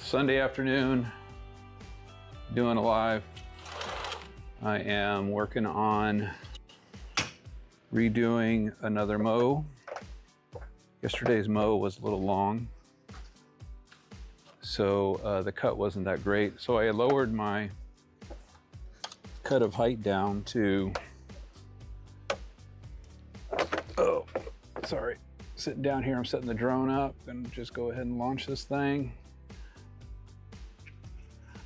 Sunday afternoon, doing a live. I am working on redoing another mow. Yesterday's mow was a little long, so the cut wasn't that great. So I lowered my cut of height down to, oh, sorry, sitting down here, I'm setting the drone up and just go ahead and launch this thing.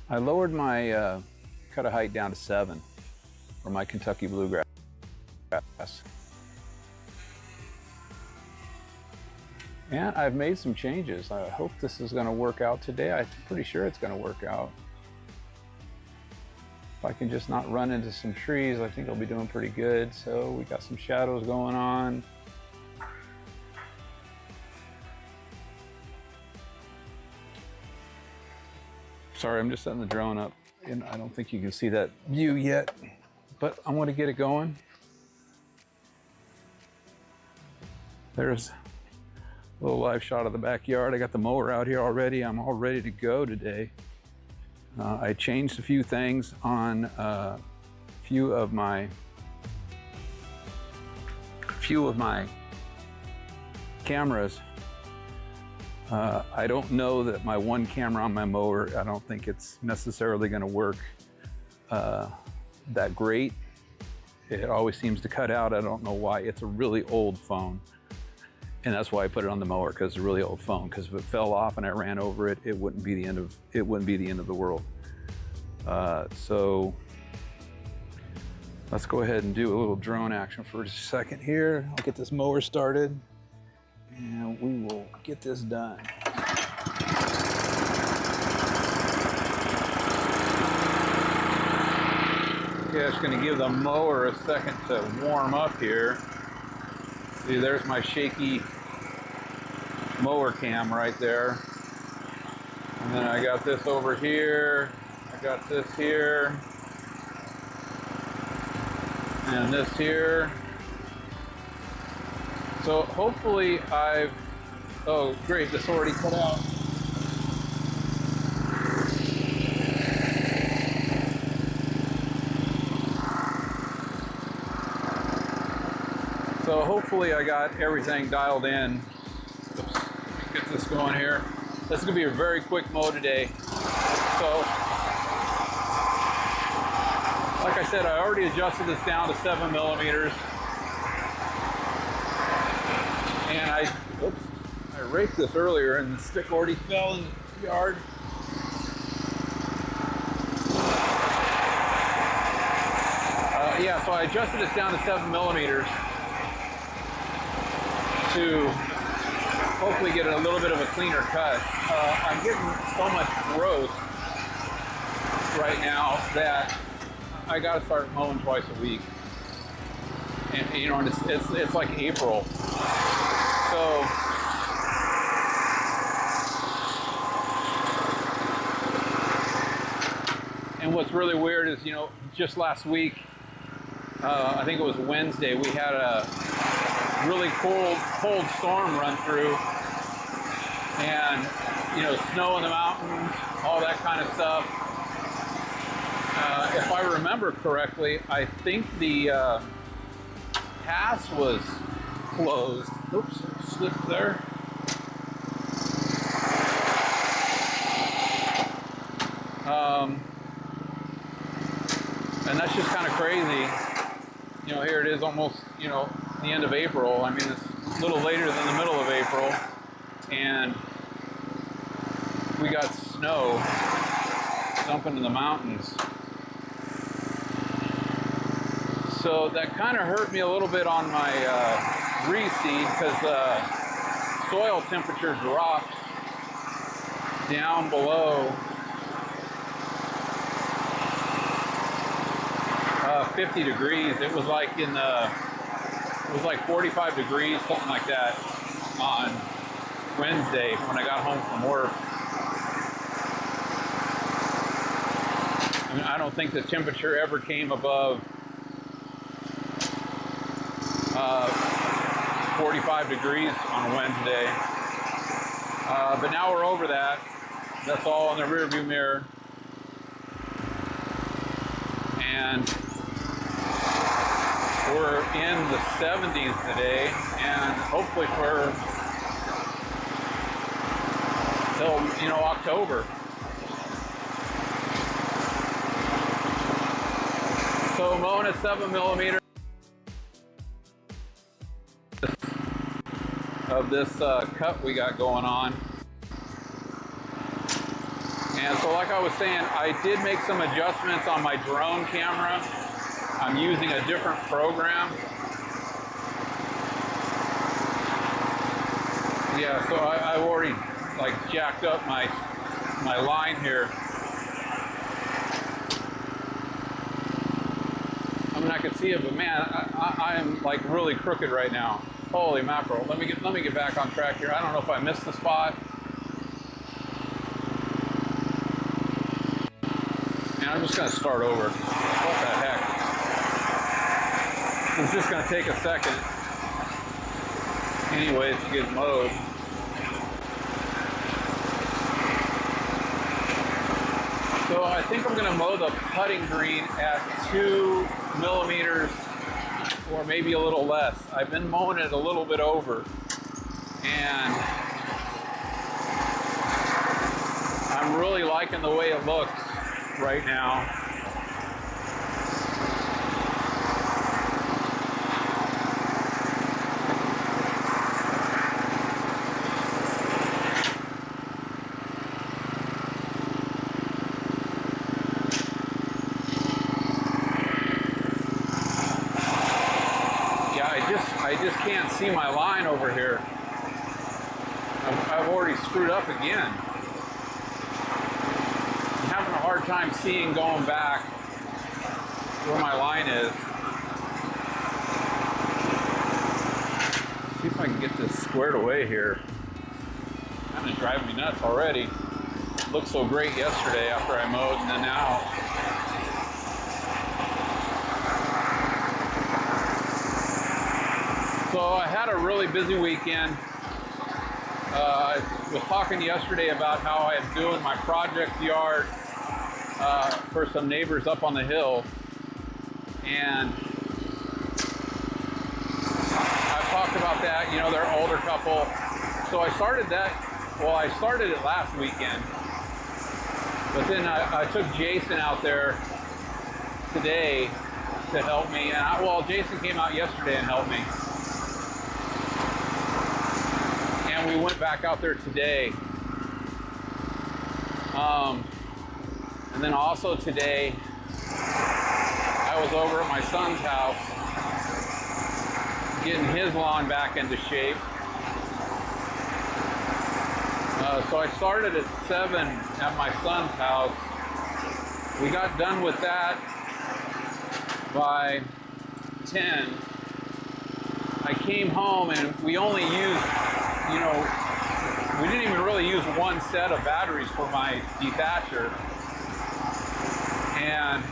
I lowered my cut of height down to 7 for my Kentucky bluegrass. And I've made some changes. I hope this is going to work out today. I'm pretty sure it's going to work out. If I can just not run into some trees, I think I'll be doing pretty good. So we got some shadows going on. Sorry, I'm just setting the drone up, and I don't think you can see that view yet, but I want to get it going. There's a little live shot of the backyard. I got the mower out here already. I'm all ready to go today. I changed a few things on a few of my cameras. I don't know that my one camera on my mower, I don't think it's necessarily going to work that great. It always seems to cut out. I don't know why. It's a really old phone, and that's why I put it on the mower, because it's a really old phone. Because if it fell off and I ran over it, it wouldn't be the end of the world. So let's go ahead and do a little drone action for just a second here. I'll get this mower started, and we will get this done. Okay, I'm just going to give the mower a second to warm up here. See, there's my shaky mower cam right there. And then I got this over here. I got this here. And this here. So hopefully oh great, this already cut out. So hopefully I got everything dialed in. Oops, get this going here. This is gonna be a very quick mow today. So, like I said, I already adjusted this down to 7 millimeters. And I raked this earlier and the stick already fell in the yard. Yeah, so I adjusted this down to 7 millimeters to hopefully get a little bit of a cleaner cut. I'm getting so much growth right now that I got to start mowing twice a week. And you know, it's like April. So, and what's really weird is, you know, just last week, I think it was Wednesday, we had a really cold storm run through, and, you know, snow in the mountains, all that kind of stuff. If I remember correctly, I think the pass was closed. Oops, slipped there. And that's just kind of crazy. You know, here it is almost, you know, the end of April. I mean, it's a little later than the middle of April, and we got snow dumping in the mountains. So that kind of hurt me a little bit on my reseed, because the soil temperature dropped down below 50 degrees. It was like it was like 45 degrees, something like that, on Wednesday when I got home from work. I mean, I don't think the temperature ever came above 45 degrees on Wednesday. But now we're over that. That's all in the rear view mirror. And we're in the 70s today, and hopefully for till, you know, October. So mowing at 7mm of this cut we got going on. And so like I was saying, I did make some adjustments on my drone camera. I'm using a different program. Yeah, so I've already like jacked up my line here. I mean, I can see it, but man, I am like really crooked right now. Holy mackerel. Let me get back on track here. I don't know if I missed the spot. And I'm just gonna start over. What the heck? It's just gonna take a second anyways to get mowed. So I think I'm gonna mow the putting green at 2mm or maybe a little less. I've been mowing it a little bit over, and I'm really liking the way it looks right now. I just can't see my line over here. I've already screwed up again. I'm having a hard time seeing going back where my line is. See if I can get this squared away here. Kind of driving me nuts already. It looked so great yesterday after I mowed, and then now. So I had a really busy weekend. I was talking yesterday about how I am doing my project yard for some neighbors up on the hill. And I've talked about that, you know, they're an older couple. So I started that, well, I started it last weekend. But then I took Jason out there today to help me. And well, Jason came out yesterday and helped me. And we went back out there today. And then also today, I was over at my son's house, getting his lawn back into shape. So I started at 7 at my son's house. We got done with that by 10. I came home and we only used, you know, we didn't even really use one set of batteries for my dethatcher. And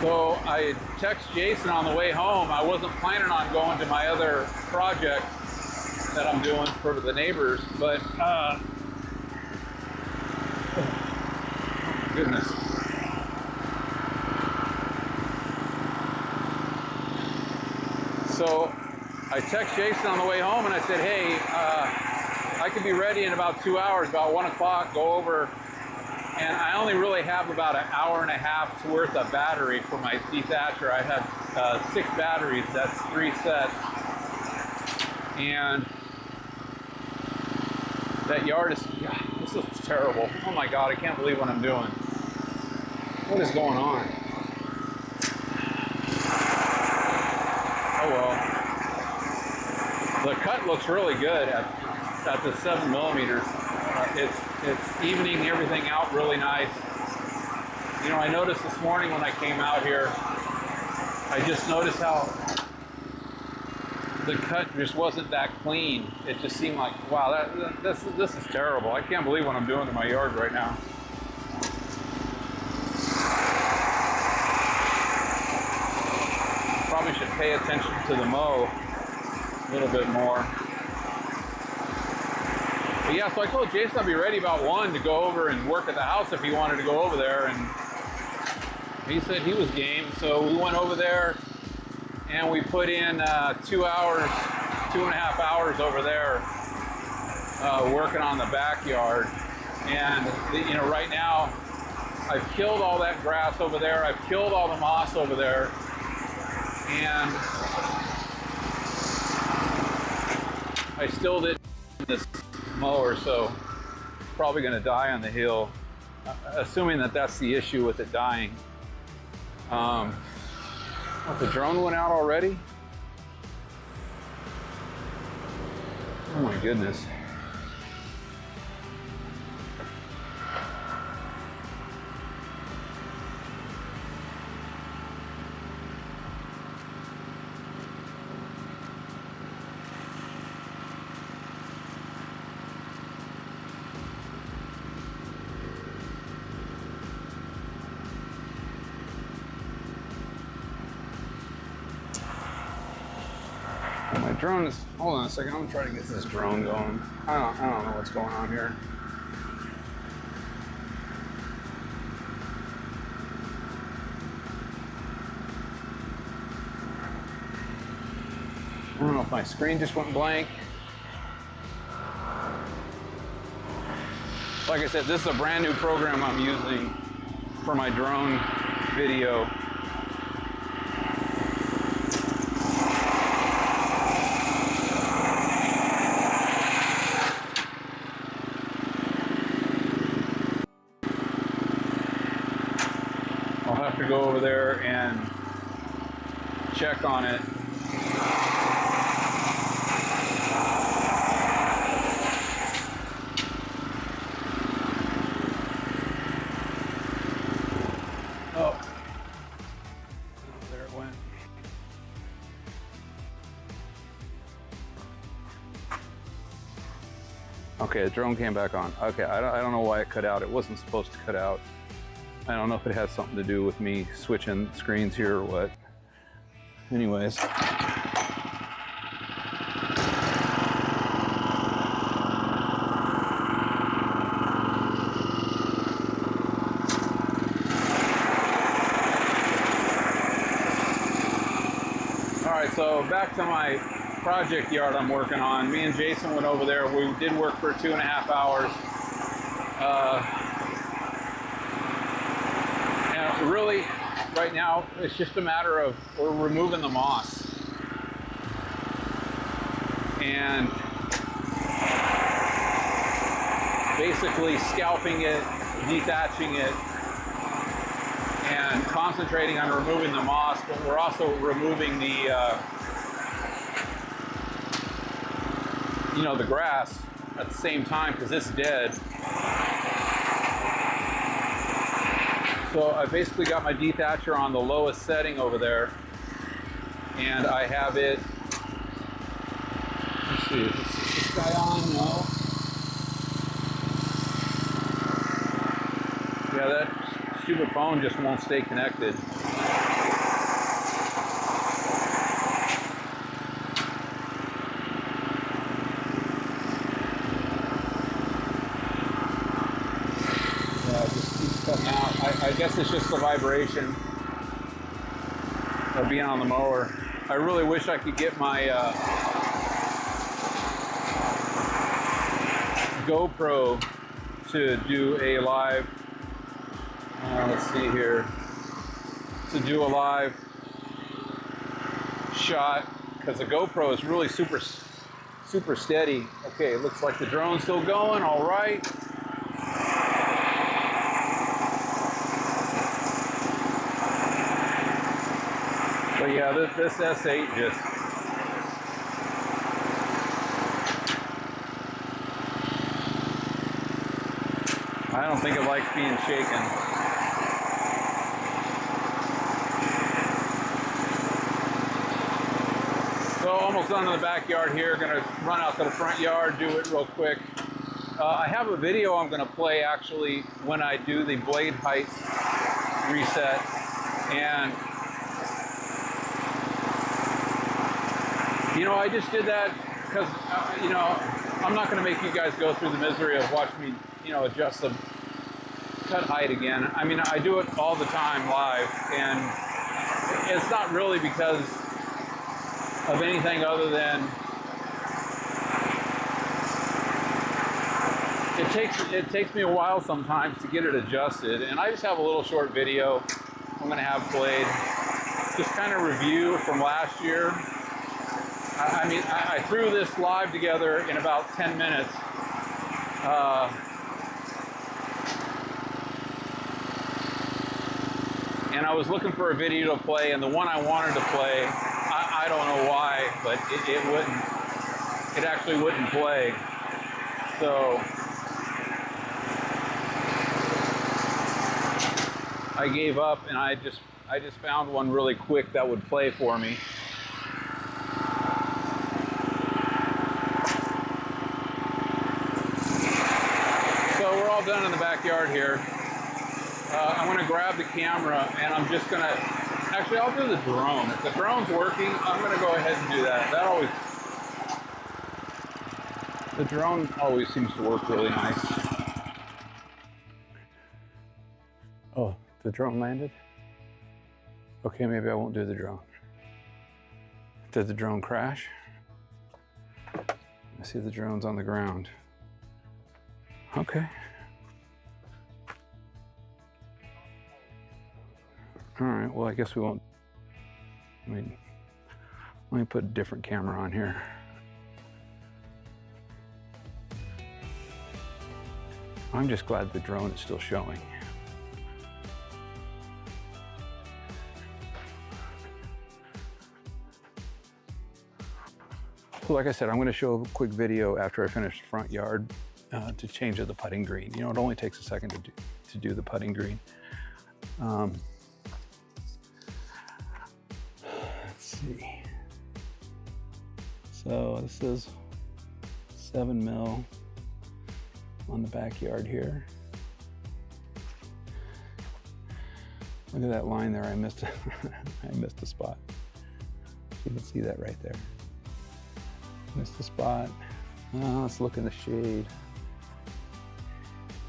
so I text Jason on the way home. I wasn't planning on going to my other project that I'm doing for the neighbors, but oh, goodness. So I text Jason on the way home and I said, hey, I could be ready in about 2 hours, about 1 o'clock, go over. And I only really have about an hour and a half's worth of battery for my dethatcher. I have 6 batteries, that's 3 sets. And that yard is, God, this is terrible. Oh my God, I can't believe what I'm doing. What is going on? Oh well. The cut looks really good at the 7mm. It's evening everything out really nice. You know, I noticed this morning when I came out here, I just noticed how the cut just wasn't that clean. It just seemed like, wow, this is terrible. I can't believe what I'm doing to my yard right now. Probably should pay attention to the mow a little bit more. But yeah, so I told Jason I'd be ready about 1 to go over and work at the house if he wanted to go over there, and he said he was game. So we went over there and we put in 2 hours, 2.5 hours over there working on the backyard. And you know, right now I've killed all that grass over there. I've killed all the moss over there, and I still didn't this mower, so probably going to die on the hill, assuming that that's the issue with it dying. The drone went out already? Oh my goodness. My drone is, hold on a second, I'm gonna try to get this drone going. I don't know what's going on here. I don't know if my screen just went blank. Like I said, this is a brand new program I'm using for my drone video. I'll have to go over there and check on it. Oh, there it went. Okay, the drone came back on. Okay, I don't know why it cut out. It wasn't supposed to cut out. I don't know if it has something to do with me switching screens here or what. Anyways. All right, so back to my project yard I'm working on. Me and Jason went over there. We did work for 2.5 hours. And really, right now, it's just a matter of we're removing the moss and basically scalping it, detaching it, and concentrating on removing the moss, but we're also removing the you know, the grass at the same time because it's dead. So I basically got my dethatcher on the lowest setting over there, and I have it, let's see, is this guy on? No. Yeah, that stupid phone just won't stay connected. Now, I guess it's just the vibration of being on the mower. I really wish I could get my GoPro to do a live, let's see here, to do a live shot, because the GoPro is really super steady. Okay, it looks like the drone's still going, all right. But yeah, this S8 just, I don't think it likes being shaken. So almost done in the backyard here. Gonna run out to the front yard, do it real quick. I have a video I'm gonna play actually when I do the blade height reset, and you know, I just did that because, you know, I'm not going to make you guys go through the misery of watching me, you know, adjust the cut height again. I mean, I do it all the time live, and it's not really because of anything other than it takes me a while sometimes to get it adjusted, and I just have a little short video I'm going to have played, just kind of review from last year. I mean, I threw this live together in about 10 minutes. And I was looking for a video to play, and the one I wanted to play, I don't know why, but it wouldn't. It actually wouldn't play. So I gave up, and I just found one really quick that would play for me. So we're all done in the backyard here. I'm going to grab the camera, and I'm just going to, actually I'll do the drone. If the drone's working, I'm going to go ahead and do that. The drone always seems to work really nice. Oh, the drone landed? Okay, maybe I won't do the drone. Did the drone crash? I see the drone's on the ground. Okay. All right, well, I guess we won't. Let me put a different camera on here. I'm just glad the drone is still showing. So like I said, I'm going to show a quick video after I finish the front yard to change the putting green. You know, it only takes a second to do the putting green. Let's see. So this is 7 mil on the backyard here. Look at that line there. I missed a spot. You can see that right there. Missed the spot. Let's look in the shade.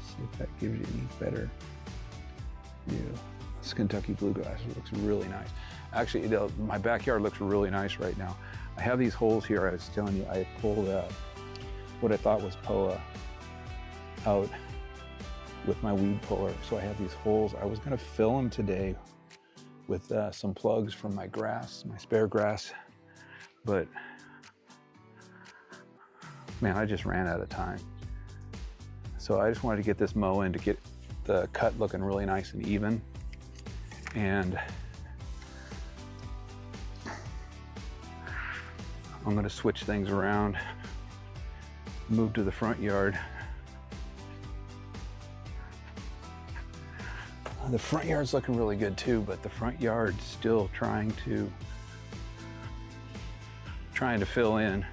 See if that gives you any better view. This Kentucky bluegrass looks really nice. Actually, my backyard looks really nice right now. I have these holes here. I was telling you, I pulled what I thought was POA out with my weed puller. So I have these holes. I was gonna fill them today with some plugs from my grass, my spare grass, but man, I just ran out of time. So I just wanted to get this mow in to get the cut looking really nice and even. And I'm gonna switch things around, move to the front yard. The front yard's looking really good too, but the front yard's still trying to fill in.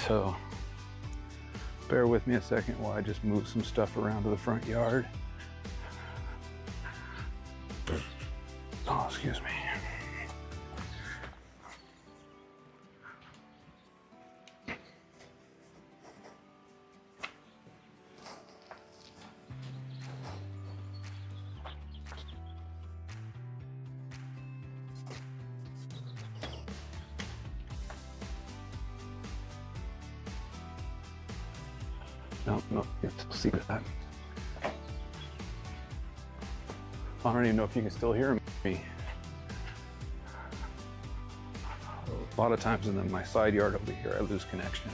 So bear with me a second while I just move some stuff around to the front yard. Oh, excuse me. No, you can still see that. I don't even know if you can still hear me. A lot of times in my side yard over here, I lose connection.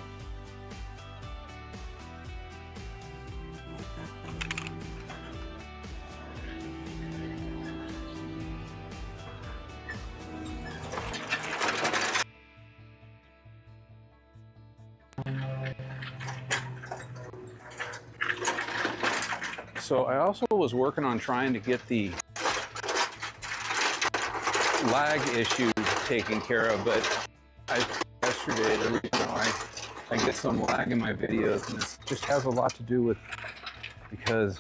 So I also was working on trying to get the lag issue taken care of, but yesterday the reason why I get some lag in my videos, and it just has a lot to do with because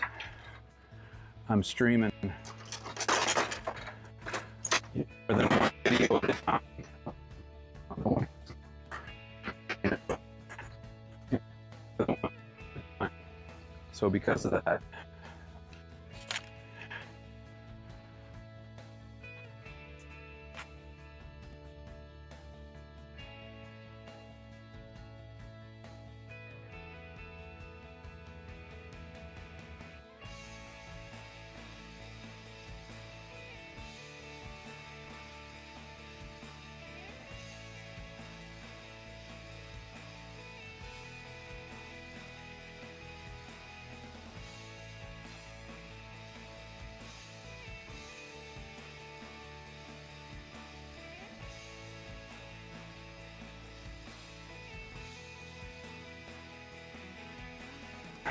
I'm streaming more than one video at a time. So because of that,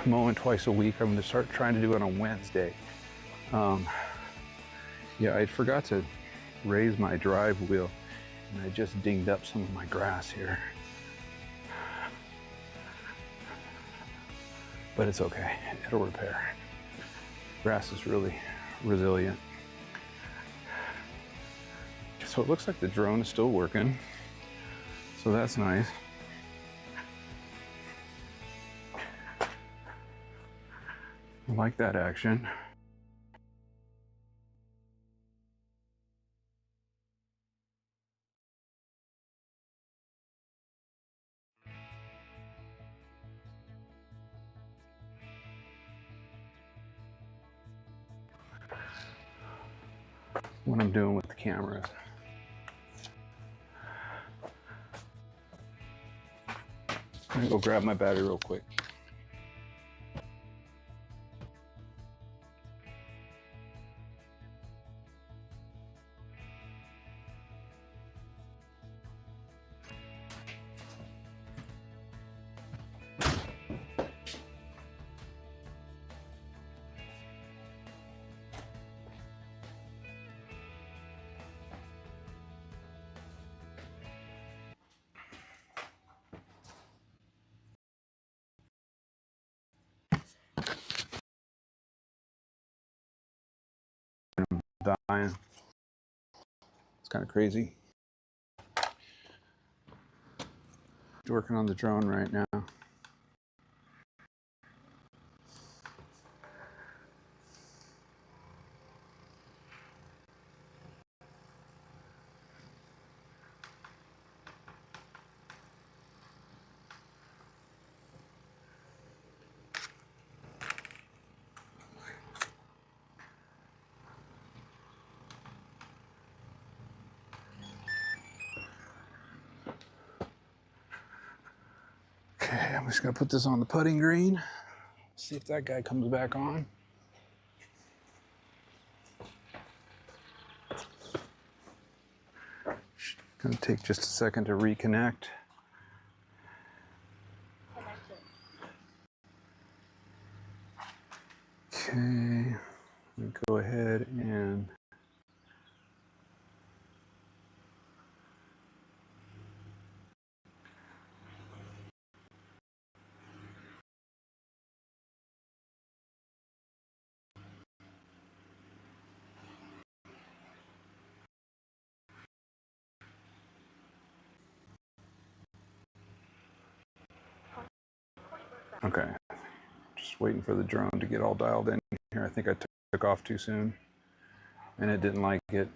mowing twice a week. I'm going to start trying to do it on Wednesday. Yeah, I forgot to raise my drive wheel, and I just dinged up some of my grass here. But it's okay, it'll repair. Grass is really resilient. So it looks like the drone is still working, so that's nice. I like that action. What I'm doing with the cameras. I'm gonna go grab my battery real quick. Dying. It's kind of crazy. Working on the drone right now. Okay, I'm just gonna put this on the putting green. See if that guy comes back on. Gonna take just a second to reconnect. Okay, let me go ahead and okay, just waiting for the drone to get all dialed in here. I think I took off too soon and it didn't like it.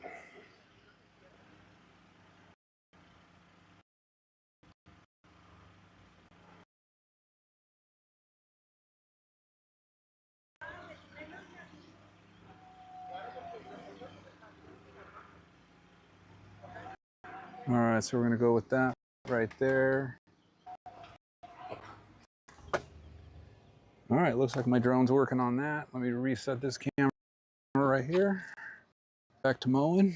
All right, so we're gonna go with that right there. All right, looks like my drone's working on that. Let me reset this camera right here. Back to mowing.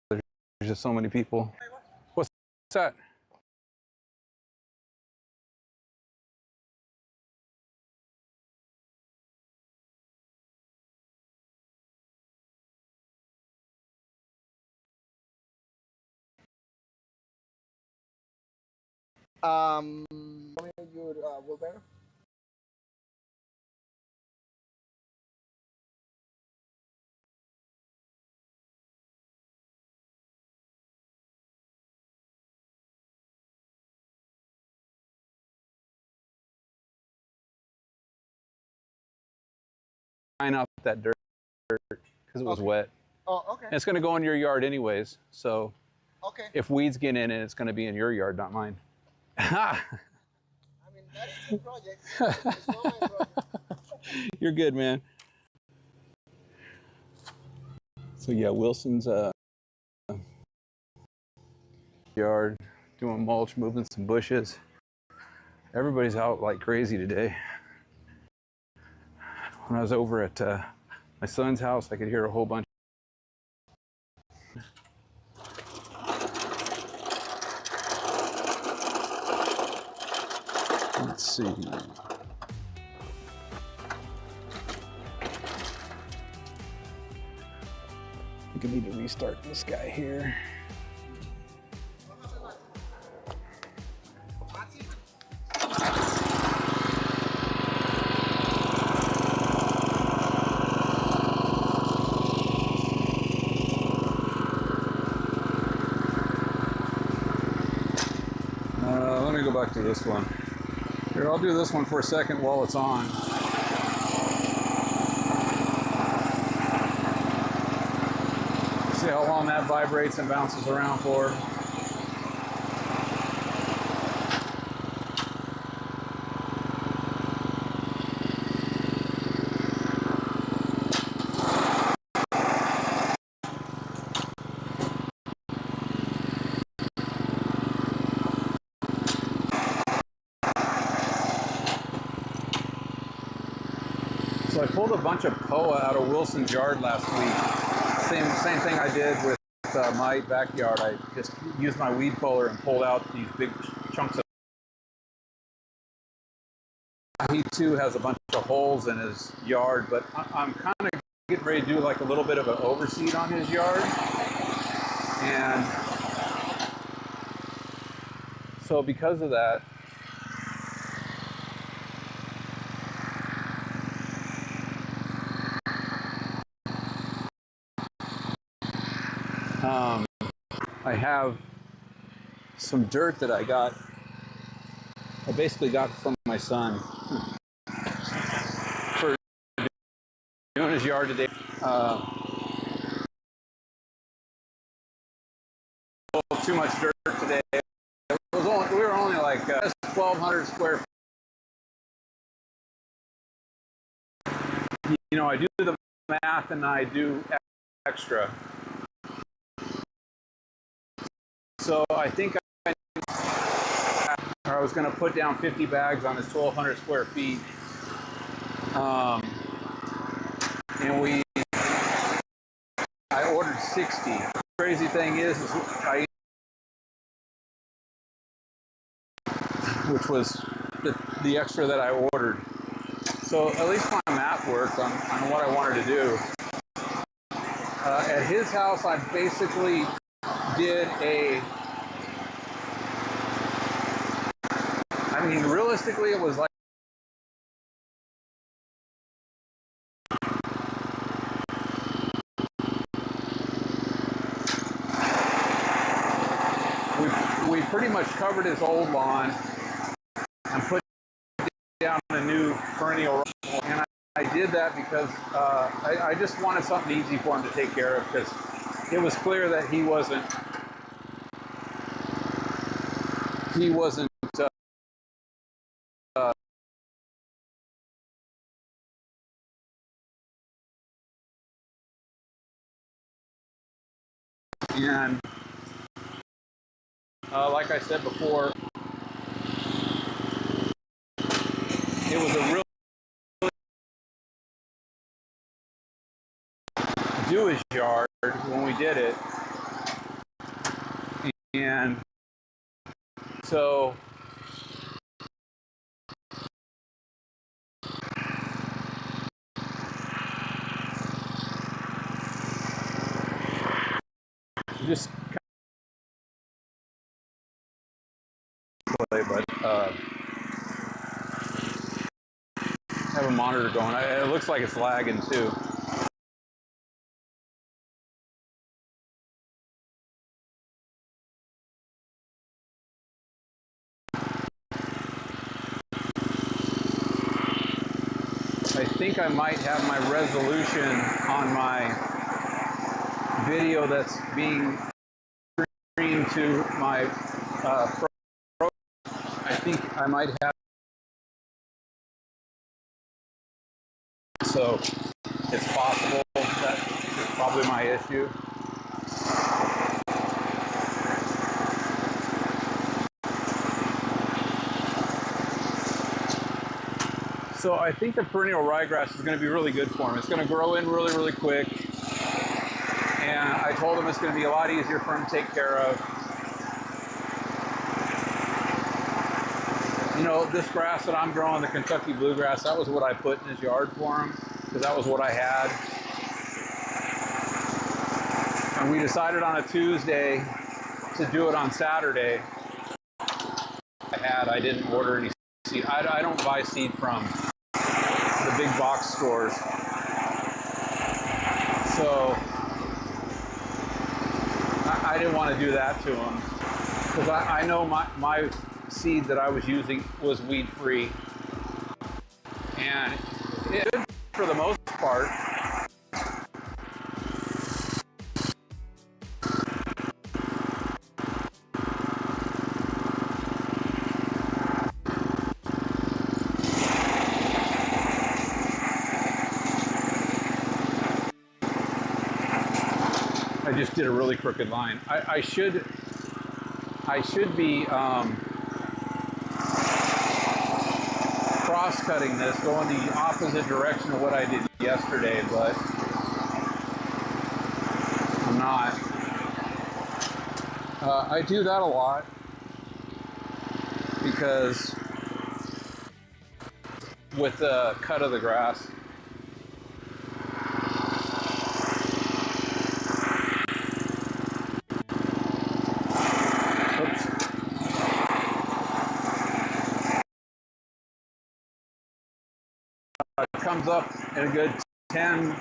There's just so many people. What's that? Your wheelbarrow? out that dirt because it was wet. Oh, okay. And it's going to go in your yard anyways. So Okay. if weeds get in it, it's going to be in your yard, not mine. I mean, that's the project. It's not my project. You're good, man. So yeah, Wilson's yard, doing mulch, moving some bushes. Everybody's out like crazy today. When I was over at my son's house, I could hear a whole bunch. Let's see. I think I need to restart this guy here. Let me go back to this one. Here, I'll do this one for a second while it's on. See how long that vibrates and bounces around for. So I pulled a bunch of POA out of Wilson's yard last week. Same thing I did with my backyard. I just used my weed puller and pulled out these big chunks of. He too has a bunch of holes in his yard, but I'm kind of getting ready to do like a little bit of an overseed on his yard. And so because of that, I have some dirt that I basically got from my son for doing his yard today. Too much dirt today. We were only like 1,200 square feet. You know, I do the math and I do extra. So I think I was going to put down 50 bags on his 1,200 square feet. And I ordered 60. The crazy thing is which was the extra that I ordered. So at least my math worked on what I wanted to do. At his house, I basically did I mean, realistically, it was like we pretty much covered his old lawn and put down a new perennial. And I did that because I just wanted something easy for him to take care of, because it was clear that he wasn't and like I said before, it was a real do his yard when we did it. And so just but have a monitor going. It looks like it's lagging too. I think I might have my resolution on my video that's being streamed to my Pro. I think I might have, so it's possible that is probably my issue. So I think the perennial ryegrass is going to be really good for him. It's going to grow in really, really quick. And I told him it's going to be a lot easier for him to take care of. You know, this grass that I'm growing, the Kentucky bluegrass, that was what I put in his yard for him, because that was what I had. And we decided on a Tuesday to do it on Saturday. I didn't order any seed. I don't buy seed from the big box stores. So I didn't want to do that to him, because I know my seed that I was using was weed free, and it's good for the most part. I just did a really crooked line. I should be cross-cutting this, going the opposite direction of what I did yesterday, but I'm not. I do that a lot because with the cut of the grass, it comes up in a good 10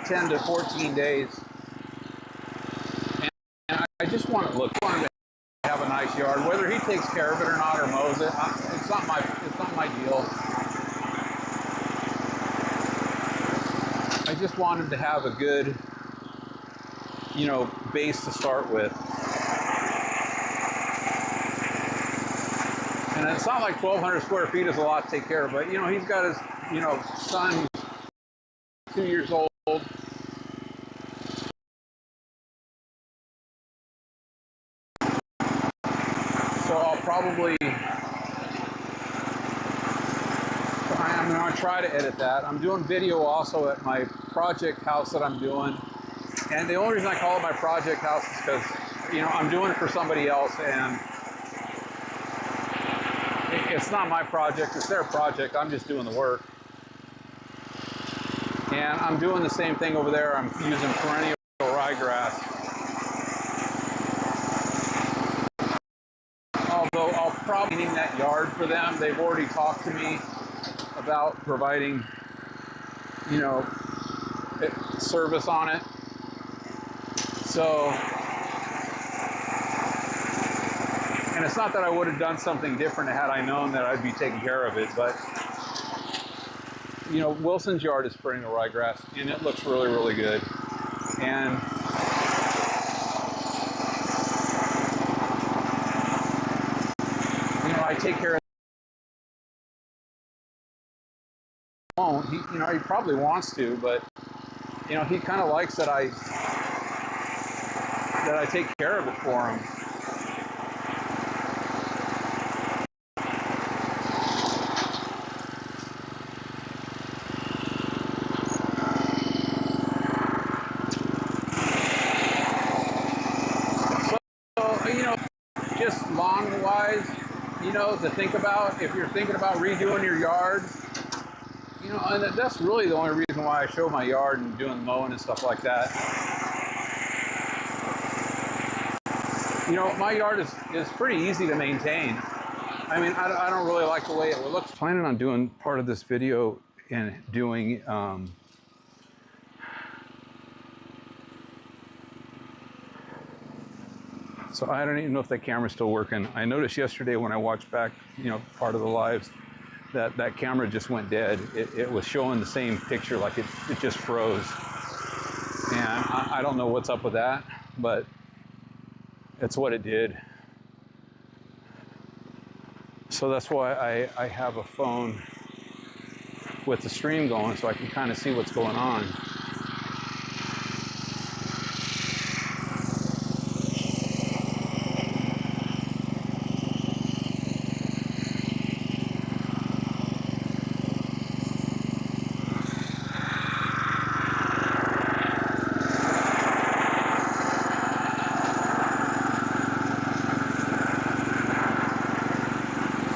to 14 days. And I just want it to look, I want him to have a nice yard. Whether he takes care of it or not, or mows it, it's not my deal. I just want him to have a good, you know, base to start with. And it's not like 1,200 square feet is a lot to take care of, but, you know, he's got his, you know, son, 2 years old. So I'll probably, I'm going to try to edit that. I'm doing video also at my project house that I'm doing. And the only reason I call it my project house is because, you know, I'm doing it for somebody else, and it's not my project, it's their project. I'm just doing the work. And I'm doing the same thing over there. I'm using perennial ryegrass. Although I'll probably need that yard for them. They've already talked to me about providing, you know, service on it. So, and it's not that I would have done something different had I known that I'd be taking care of it, but, you know, Wilson's yard is perennial ryegrass, and it looks really, really good. And you know, I take care of him. He, you know, he probably wants to, but, you know, he kind of likes that I take care of it for him. You know, just lawn-wise, you know, to think about, if you're thinking about redoing your yard, you know, and that's really the only reason why I show my yard and doing mowing and stuff like that. You know, my yard is pretty easy to maintain. I mean, I don't really like the way it looks. Planning on doing part of this video and doing so I don't even know if the camera's still working. I noticed yesterday when I watched back, you know, part of the lives, that camera just went dead. It was showing the same picture, like it just froze. And I don't know what's up with that, but it's what it did. So that's why I have a phone with the stream going, so I can kind of see what's going on.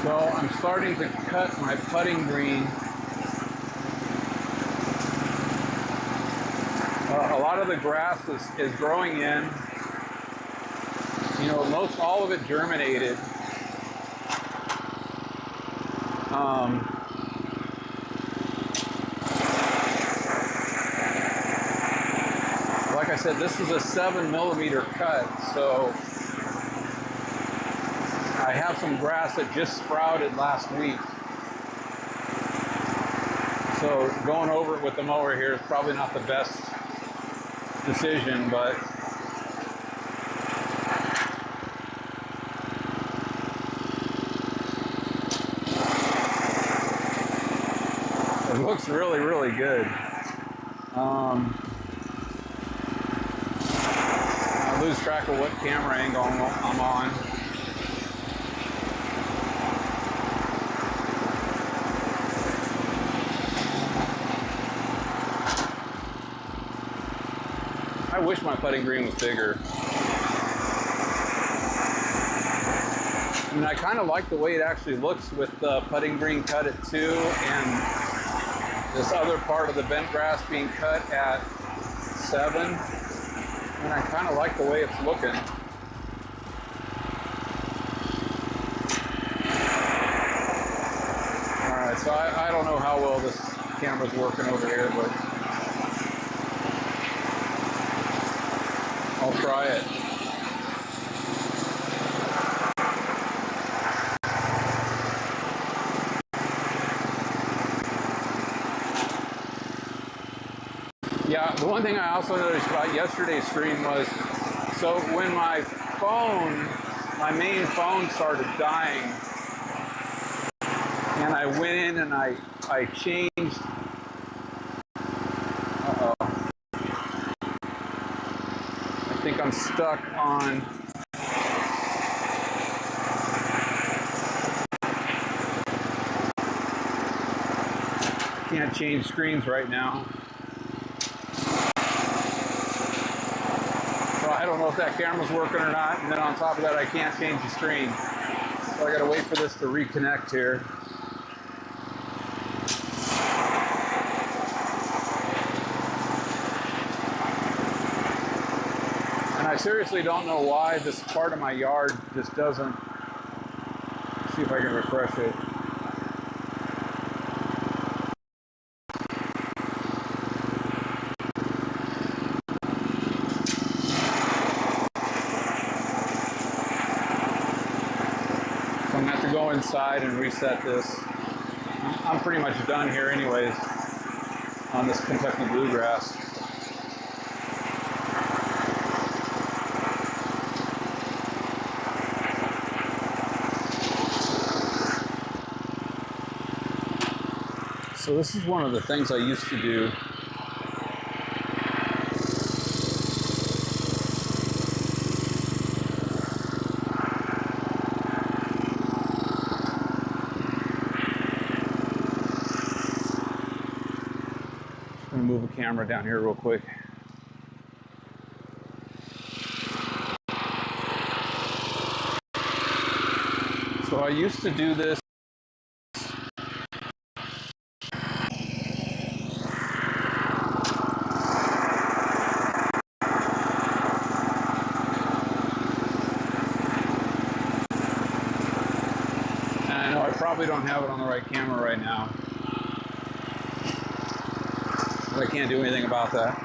So I'm starting to cut my putting green. A lot of the grass is growing in. You know, most all of it germinated. Like I said, this is a 7mm cut, so I have some grass that just sprouted last week. So going over it with the mower here is probably not the best decision, but it looks really, really good. I lose track of what camera angle I'm on. I wish my putting green was bigger. I mean, I kind of like the way it actually looks with the putting green cut at 2 and this other part of the bent grass being cut at 7. And I kind of like the way it's looking. All right, so I don't know how well this camera's working over here, but I'll try it. Yeah, the one thing I also noticed about yesterday's stream was, so when my main phone started dying, and I went in and I changed, I think I'm stuck on, can't change screens right now. So I don't know if that camera's working or not, and then on top of that I can't change the screen. So I gotta wait for this to reconnect here. And I seriously don't know why this part of my yard just doesn't, let's see if I can refresh it. So I'm gonna have to go inside and reset this. I'm pretty much done here anyways on this Kentucky bluegrass. So this is one of the things I used to do. I'm gonna move a camera down here real quick. So I used to do this. I probably don't have it on the right camera right now, but I can't do anything about that.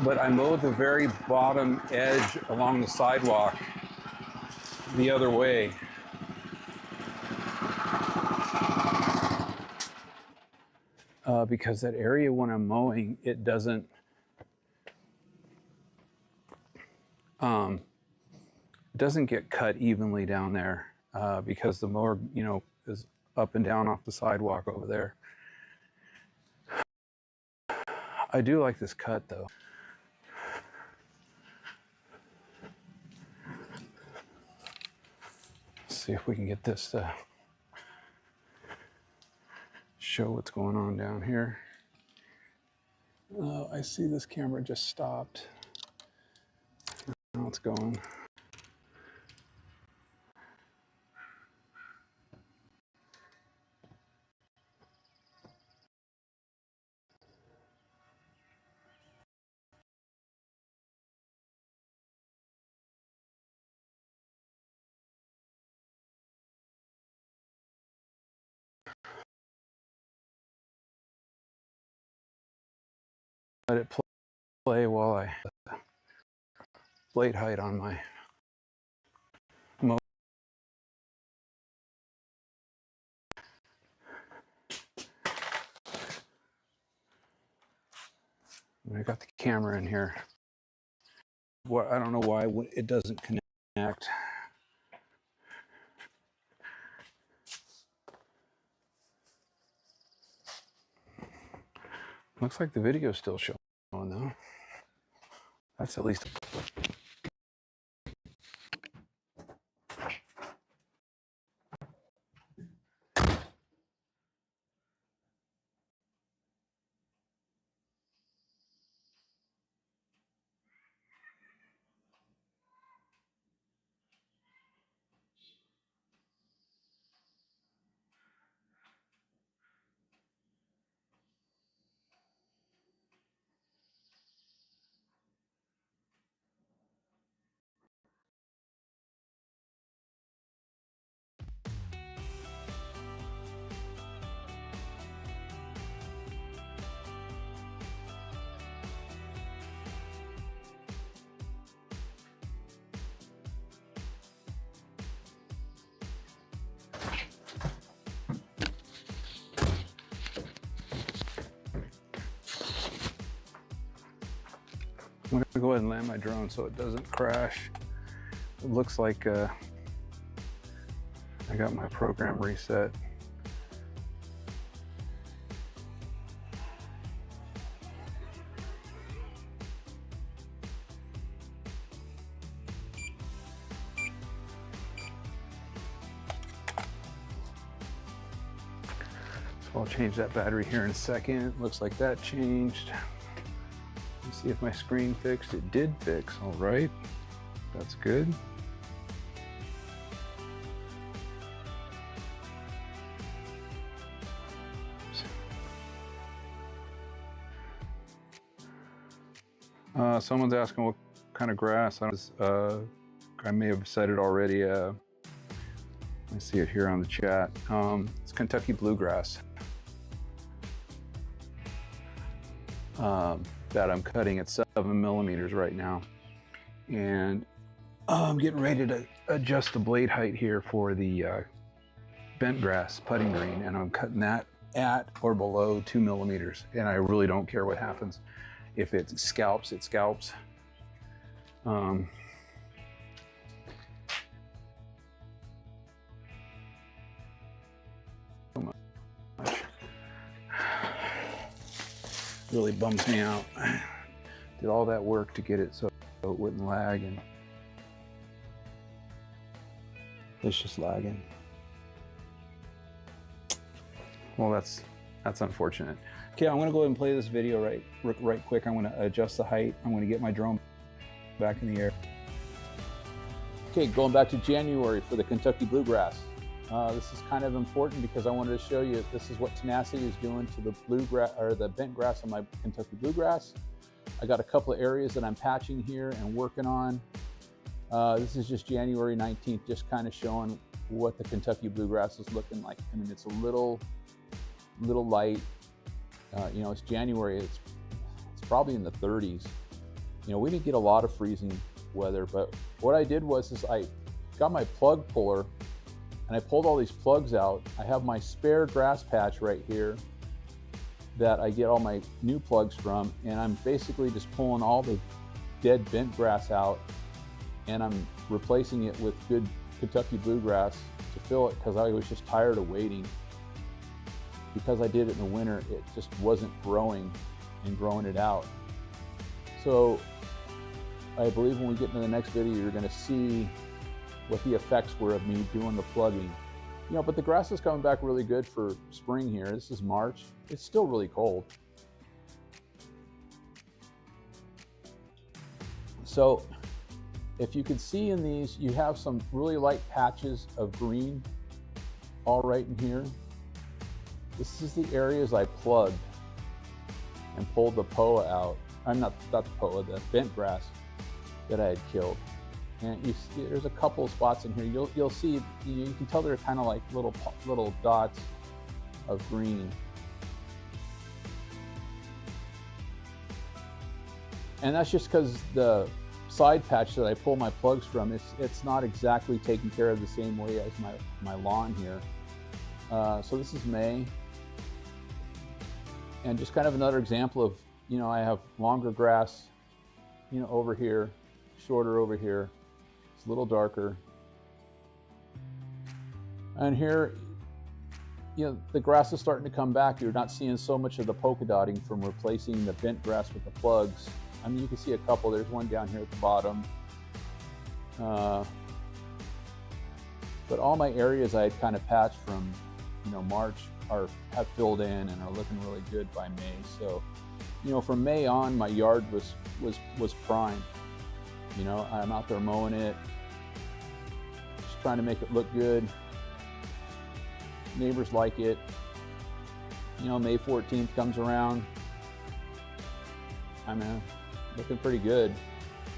But I mowed the very bottom edge along the sidewalk the other way. Because that area when I'm mowing, it doesn't get cut evenly down there because the mower, is up and down off the sidewalk over there. I do like this cut though. Let's see if we can get this to show what's going on down here. I see this camera just stopped. Now it's going. Let it play while I blade height on my mower. I got the camera in here. Well, I don't know why it doesn't connect. Looks like the video's still showing though. That's at least. I'm gonna go ahead and land my drone so it doesn't crash. It looks like I got my program reset. So I'll change that battery here in a second. Looks like that changed. Let's see if my screen fixed. It did fix, all right. That's good. Someone's asking what kind of grass. I may have said it already. I see it here on the chat. It's Kentucky bluegrass that I'm cutting at 7 millimeters right now. And I'm getting ready to adjust the blade height here for the bent grass putting green, and I'm cutting that at or below 2 millimeters. And I really don't care what happens. If it scalps, it scalps. So much. Really bums me out. Did all that work to get it so it wouldn't lag, and it's just lagging. Well, that's unfortunate. Okay, I'm gonna go ahead and play this video right quick. I'm gonna adjust the height. I'm gonna get my drone back in the air. Okay, going back to January for the Kentucky bluegrass. This is kind of important because I wanted to show you this is what tenacity is doing to the bluegrass or the bent grass on my Kentucky bluegrass. I got a couple of areas that I'm patching here and working on. This is just January 19th, just kind of showing what the Kentucky bluegrass is looking like. I mean, it's a little light. You know, it's January, it's probably in the 30s. You know, we didn't get a lot of freezing weather, but what I did was I got my plug puller and I pulled all these plugs out. I have my spare grass patch right here that I get all my new plugs from, and I'm basically just pulling all the dead bent grass out and I'm replacing it with good Kentucky bluegrass to fill it, because I was just tired of waiting. Because I did it in the winter, it just wasn't growing and growing it out. So I believe when we get into the next video, you're gonna see what the effects were of me doing the plugging. You know, but the grass is coming back really good for spring here. This is March. It's still really cold. So if you can see in these, you have some really light patches of green all right in here. This is the areas I plugged and pulled the POA out. I'm not the POA, the bent grass that I had killed. And you see, there's a couple of spots in here. You'll see, you can tell they're kind of like little dots of green. And that's just because the side patch that I pull my plugs from, it's not exactly taken care of the same way as my lawn here. So this is May. And just kind of another example of, you know, I have longer grass, you know, over here, shorter over here. It's a little darker. And here, you know, the grass is starting to come back. You're not seeing so much of the polka dotting from replacing the bent grass with the plugs. I mean, you can see a couple. There's one down here at the bottom. But all my areas I had kind of patched from, you know, March have filled in and are looking really good by May. So, you know, from May on, my yard was prime. You know, I'm out there mowing it, just trying to make it look good. Neighbors like it. You know, May 14th comes around. I'm looking pretty good.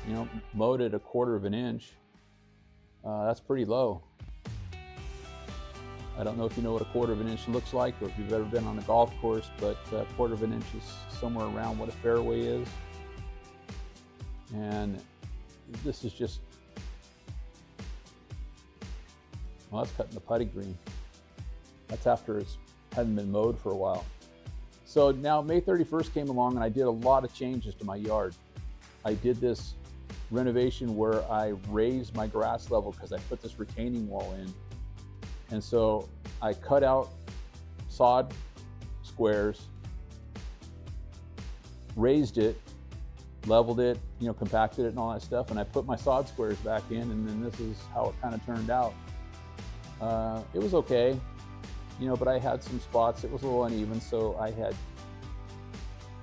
You know, mowed at 1/4 of an inch. That's pretty low. I don't know if you know what 1/4 of an inch looks like, or if you've ever been on a golf course, but 1/4 of an inch is somewhere around what a fairway is. And this is just, well, that's cutting the putting green. That's after it hadn't been mowed for a while. So now May 31st came along and I did a lot of changes to my yard. I did this renovation where I raised my grass level because I put this retaining wall in. And so I cut out sod squares, raised it, leveled it, you know, compacted it and all that stuff, and I put my sod squares back in, and then this is how it kind of turned out. It was okay, you know, but I had some spots, it was a little uneven, so I had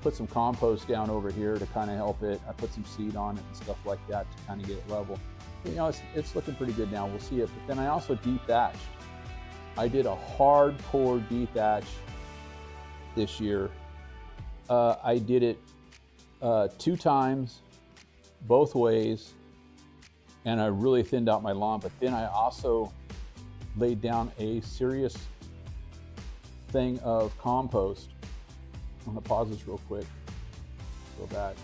put some compost down over here to kind of help it. I put some seed on it and stuff like that to kind of get it level. But, you know, it's looking pretty good now, we'll see it. But then I also dethatched. I did a hardcore dethatch this year. I did it 2 times, both ways, and I really thinned out my lawn. But then I also laid down a serious thing of compost. I'm gonna pause this real quick, go back.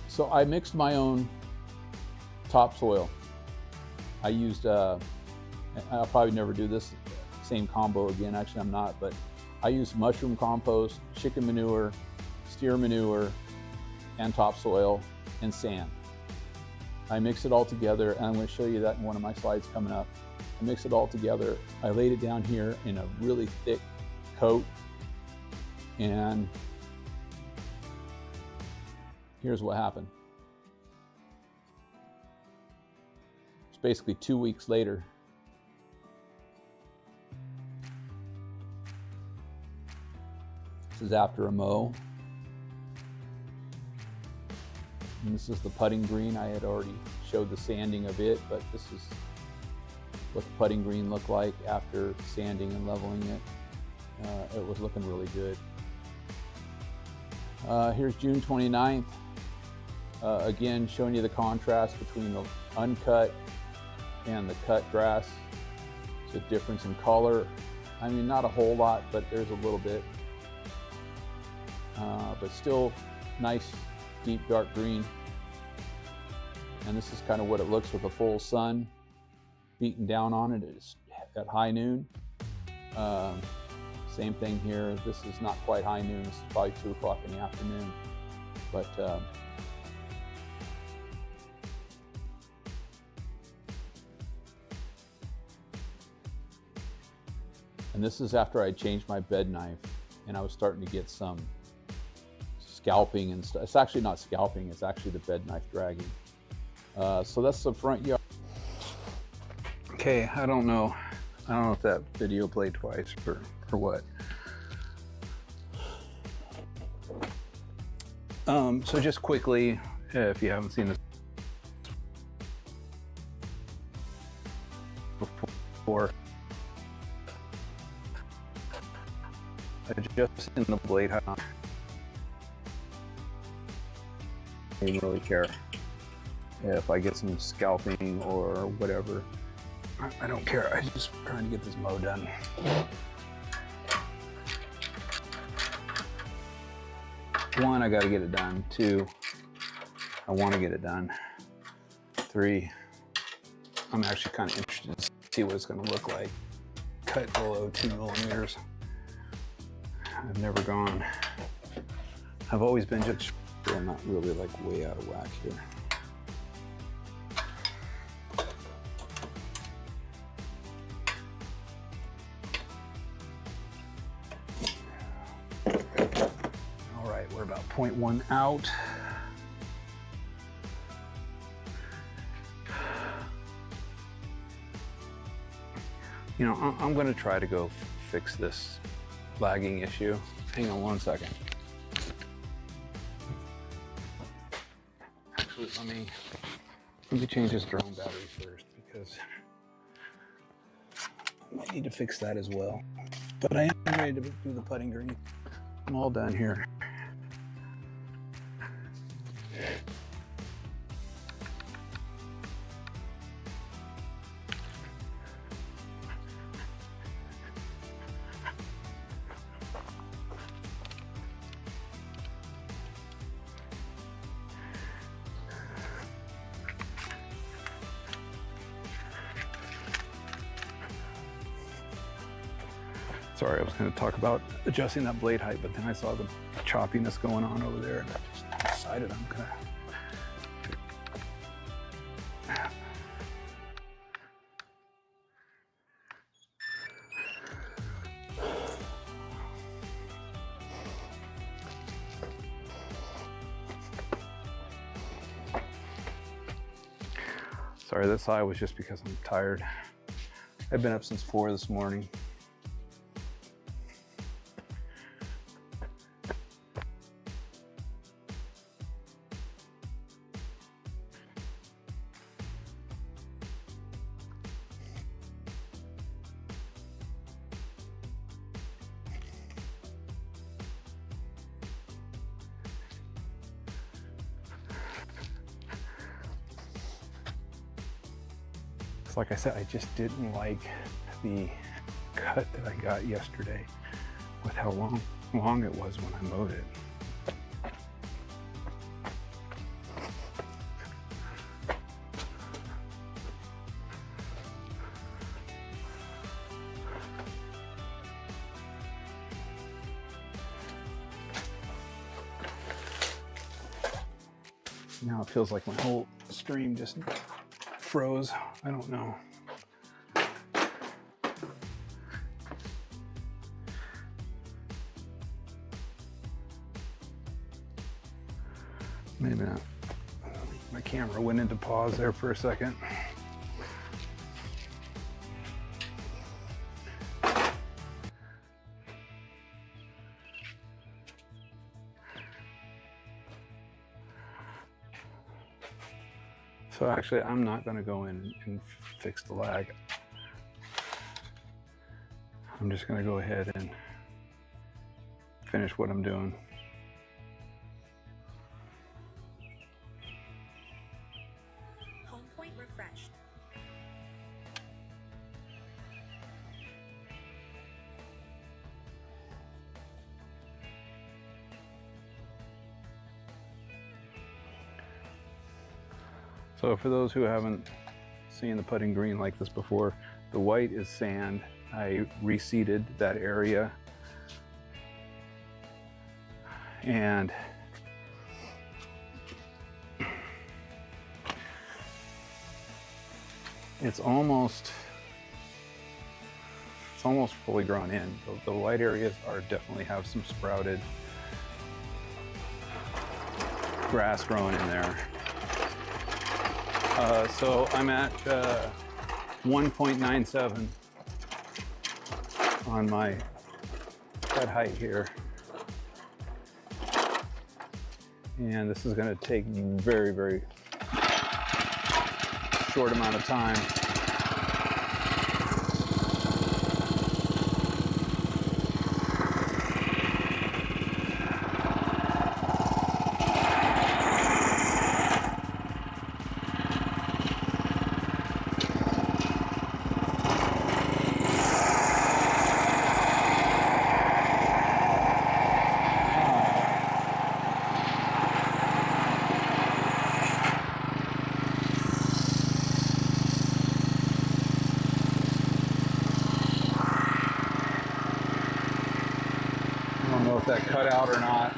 So I mixed my own topsoil. I used, I'll probably never do this same combo again, actually I'm not, but I used mushroom compost, chicken manure, steer manure, and topsoil and sand. I mix it all together, and I'm going to show you that in one of my slides coming up. I mix it all together. I laid it down here in a really thick coat, and here's what happened. It's basically 2 weeks later. This is after a mow. And this is the putting green. I had already showed the sanding of it, but this is what the putting green looked like after sanding and leveling it. It was looking really good. Here's June 29th. Again, showing you the contrast between the uncut and the cut grass. It's a difference in color. I mean, not a whole lot, but there's a little bit. But still nice, deep dark green. And this is kind of what it looks with the full sun beating down on it. It's at high noon. Same thing here. This is not quite high noon. This is probably 2 o'clock in the afternoon. But and this is after I changed my bed knife and I was starting to get some scalping and stuff. It's actually not scalping, it's actually the bed knife dragging. So that's the front yard. Okay, I don't know if that video played twice or what. So just quickly, if you haven't seen this before, adjusting the blade height. I don't really care if I get some scalping or whatever. I don't care. I'm just trying to get this mow done. One, I got to get it done. Two, I want to get it done. Three, I'm actually kind of interested to see what it's going to look like cut below 2 millimeters. I've never gone. I've always been just not really like way out of whack here. All right, we're about 0.1 out. You know, I'm going to try to go fix this lagging issue. Hang on 1 second. Actually, let me change this drone battery first because I might need to fix that as well. But I am ready to do the putting green. I'm all done here. Sorry, I was going to talk about adjusting that blade height, but then I saw the choppiness going on over there, and I just decided I'm going to. Sorry, this eye was just because I'm tired. I've been up since 4 this morning. Like I said, I just didn't like the cut that I got yesterday with how long it was when I mowed it. Now it feels like my whole stream just froze. I don't know. Maybe not. My camera went into pause there for a second. So actually, I'm not going to go in and fix the lag. I'm just going to go ahead and finish what I'm doing. Home point refreshed. So for those who haven't seen the putting green like this before, the white is sand. I reseeded that area, and it's almost fully grown in. The white areas are definitely have some sprouted grass growing in there. So I'm at 1.97 on my bed height here. And this is going to take very, very short amount of time. I don't know if that cut out or not.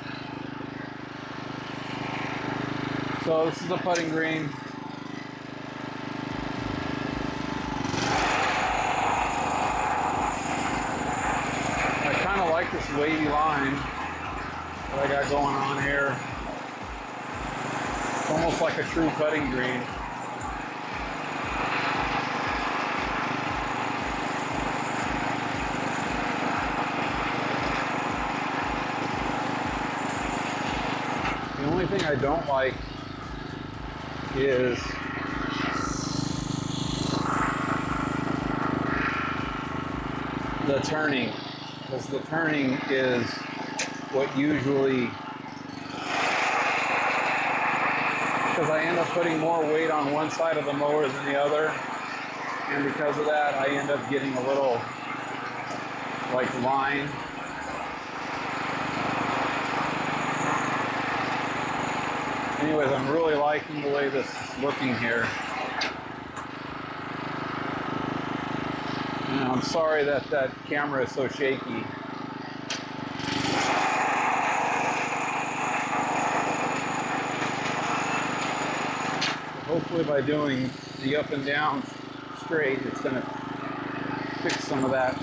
So this is a putting green. I kind of like this wavy line that I got going on here. It's almost like a true putting green. The only thing I don't like is the turning, because the turning is what usually, because I end up putting more weight on one side of the mower than the other, and because of that I end up getting a little like line. Anyways, I'm really liking the way this is looking here. And I'm sorry that that camera is so shaky. But hopefully by doing the up and down straight, it's going to fix some of that.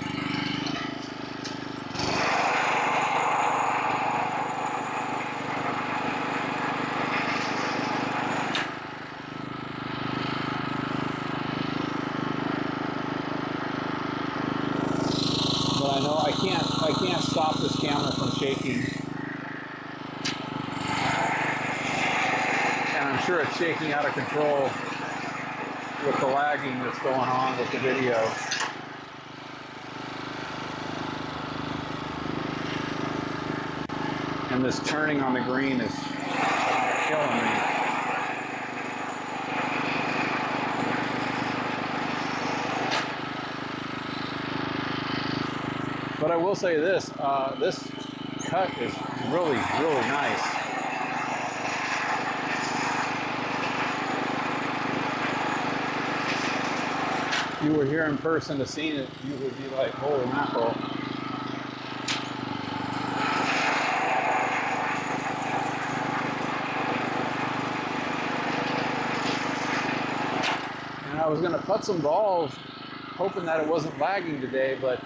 But I know I can't stop this camera from shaking. And I'm sure it's shaking out of control with the lagging that's going on with the video. And this turning on the green is killing me. But I will say this, this cut is really, really nice. If you were here in person to see it, you would be like, holy mackerel. And I was going to put some balls, hoping that it wasn't lagging today, but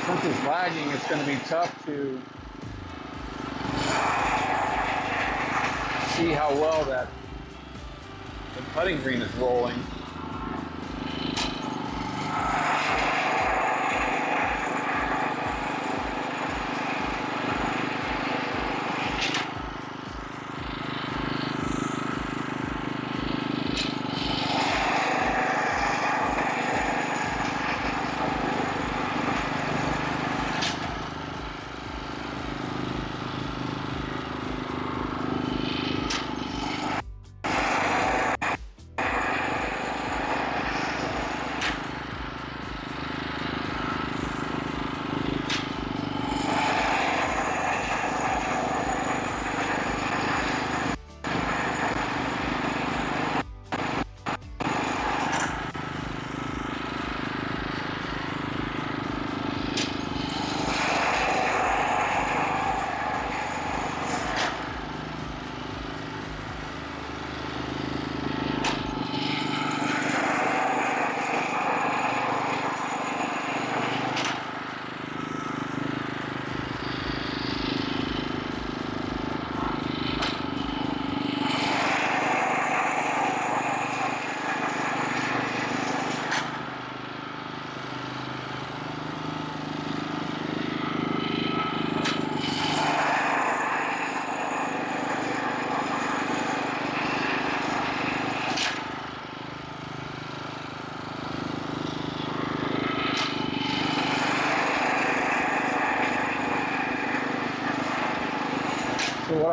since it's lagging, it's going to be tough to see how well that the putting green is rolling.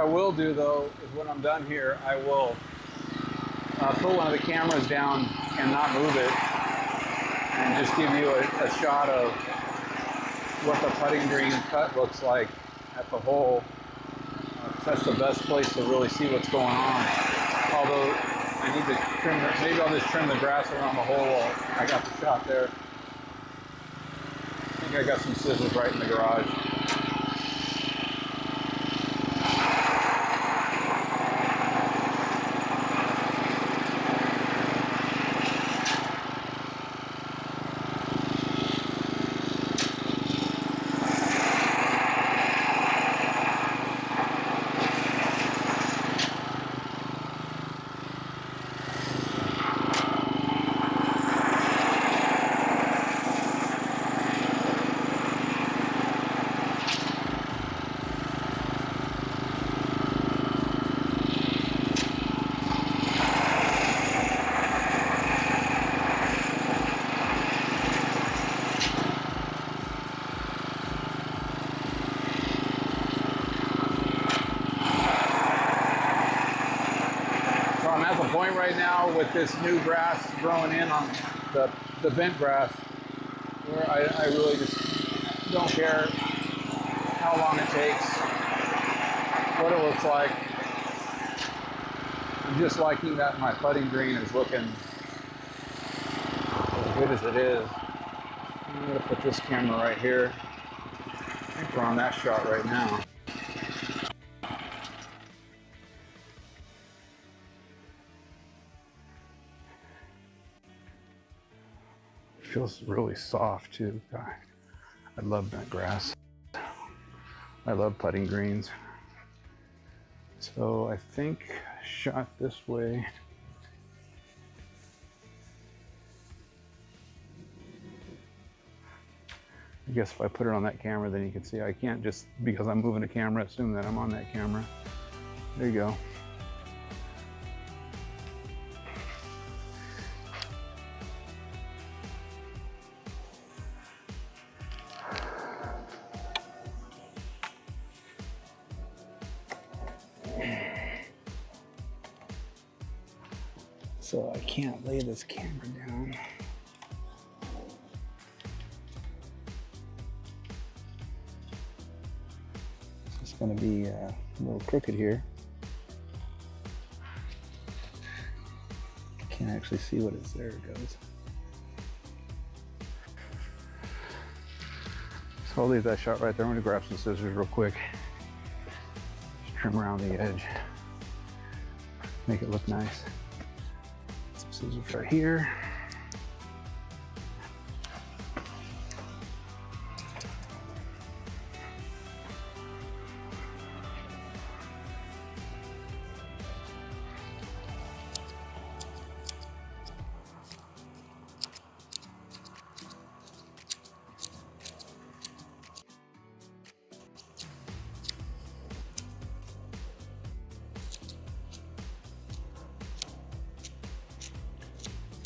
will do though is when I'm done here, I will put one of the cameras down and not move it, and just give you a shot of what the putting green cut looks like at the hole. That's the best place to really see what's going on. Although I need to trim maybe I'll just trim the grass around the hole. I got the shot there. I think I got some scissors right in the garage. I'm at the point right now with this new grass growing in on the bent grass where I really just don't care how long it takes, what it looks like. I'm just liking that my putting green is looking as good as it is. I'm going to put this camera right here. I think we're on that shot right now. Feels really soft too. God, I love bent grass. I love putting greens. So I think shot this way. I guess if I put it on that camera, then you can see I can't just, because I'm moving the camera, assume that I'm on that camera. There you go. So I can't lay this camera down. It's just going to be a little crooked here. Can't actually see what it's there. It goes. So I'll leave that shot right there. I'm going to grab some scissors real quick. Just trim around the edge. Make it look nice. Scissors right here.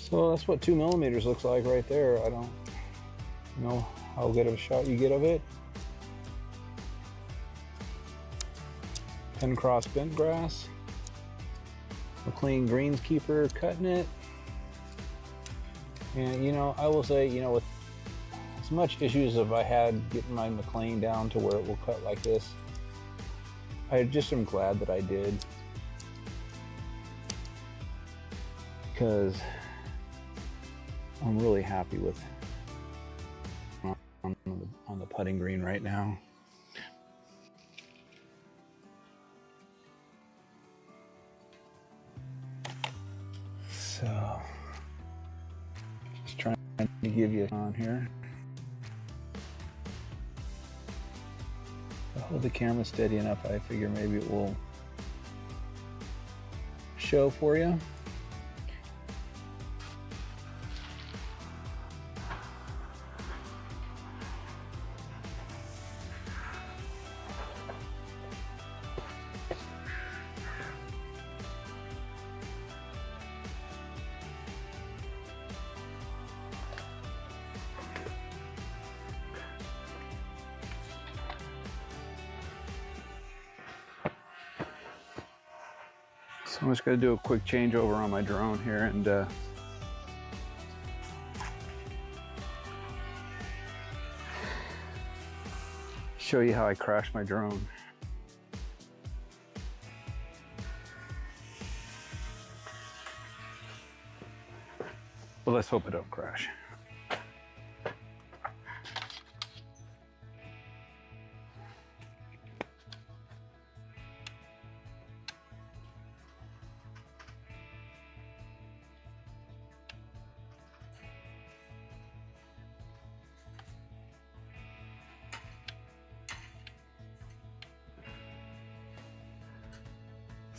So that's what 2 millimeters looks like right there. I don't know how good of a shot you get of it. Pen cross bent grass. McLean greenskeeper cutting it. And you know, I will say, you know, with as much issues as I had getting my McLean down to where it will cut like this, I just am glad that I did. Because I'm really happy with on the putting green right now. So just trying to give you on here. If I hold the camera steady enough, I figure maybe it will show for you. So I'm just going to do a quick changeover on my drone here and show you how I crashed my drone. But let's hope it don't crash.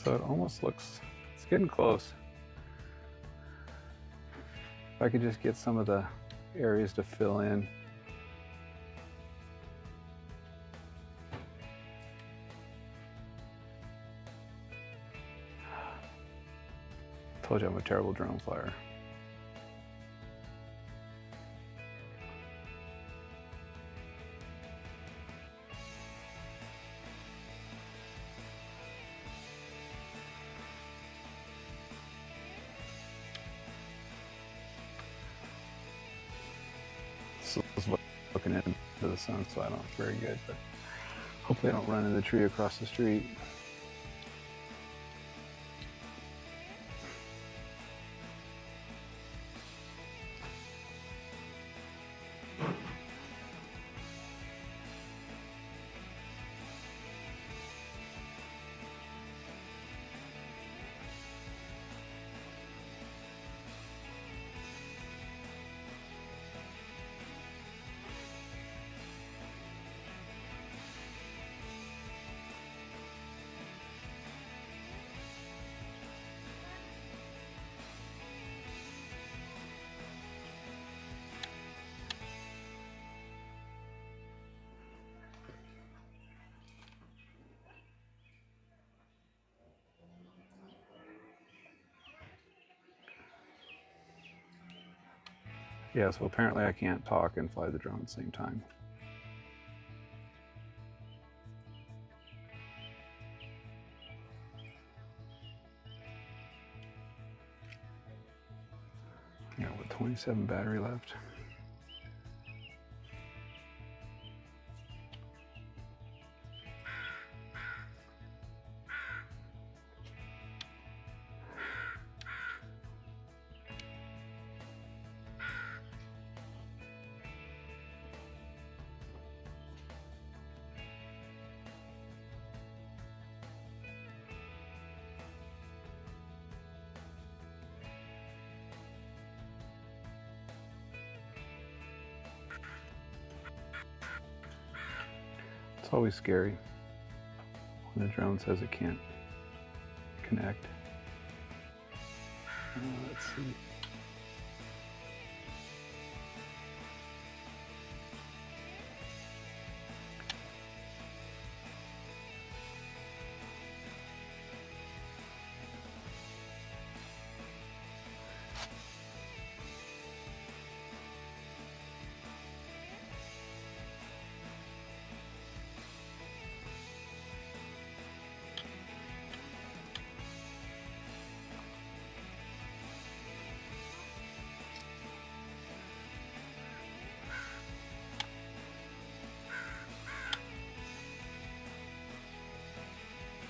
So it almost looks, it's getting close. If I could just get some of the areas to fill in. Told you I'm a terrible drone flyer. So I was looking into the sun, so I don't look very good, but hopefully I don't run into the tree across the street. Yeah, so apparently I can't talk and fly the drone at the same time. I got, what, 27 battery left? It's always scary when the drone says it can't connect. Let's see.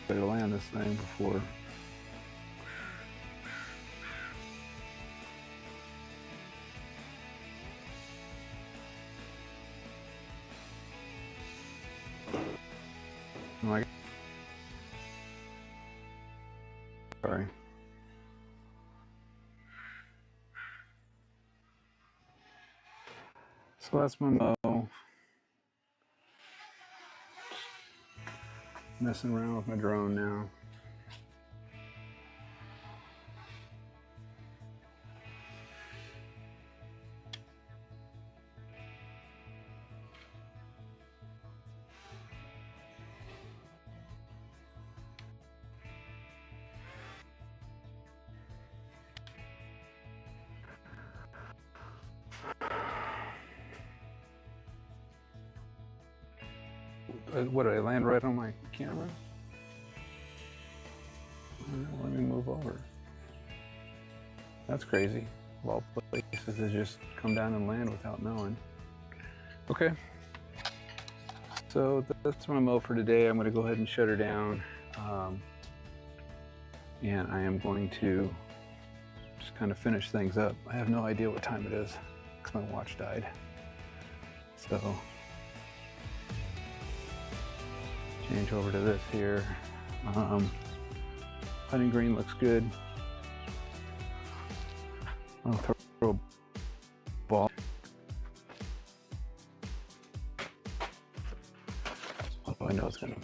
Better land this thing before. Oh, sorry. So that's my mo. Messing around with my drone now. What, did I land right on my camera? Let me move over. That's crazy. Of all places to just come down and land without knowing. Okay. So that's my mow for today. I'm going to go ahead and shut her down. And I am going to just kind of finish things up. I have no idea what time it is because my watch died. So change over to this here. Putting green looks good. I'll throw a ball. Although I know it's gonna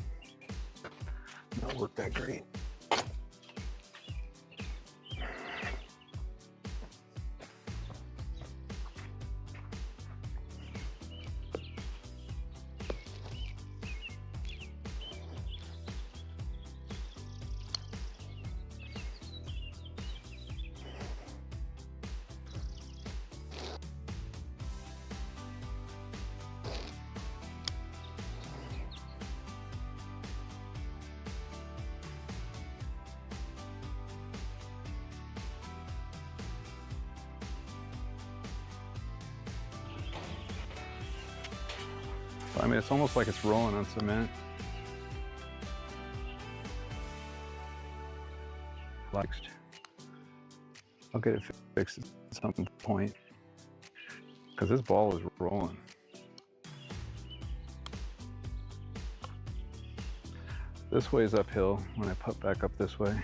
not work that great. I mean, it's almost like it's rolling on cement. Fixed. I'll get it fixed at some point because this ball is rolling. This way is uphill when I put back up this way.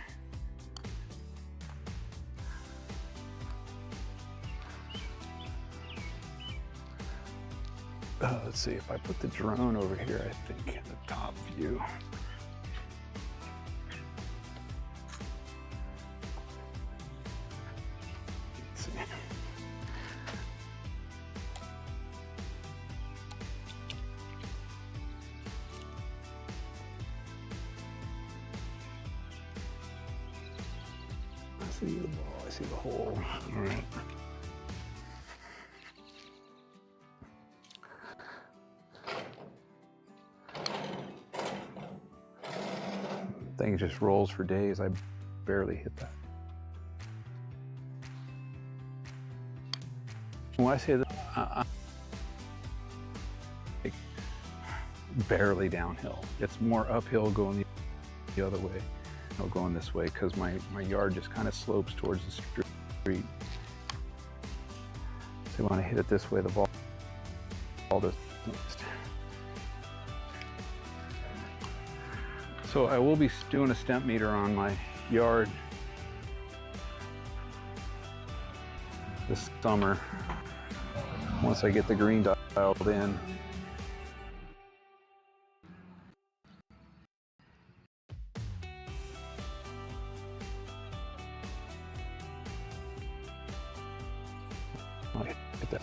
Let's see, if I put the drone over here, I think in the top view. Let's see. I see the ball, I see the hole. All right. Thing just rolls for days. I barely hit that. When I say that, like barely downhill. It's more uphill going the other way. No, going this way because my yard just kind of slopes towards the street. So when I hit it this way, the ball does. So I will be doing a stemp meter on my yard this summer once I get the green dialed in. I'll hit that.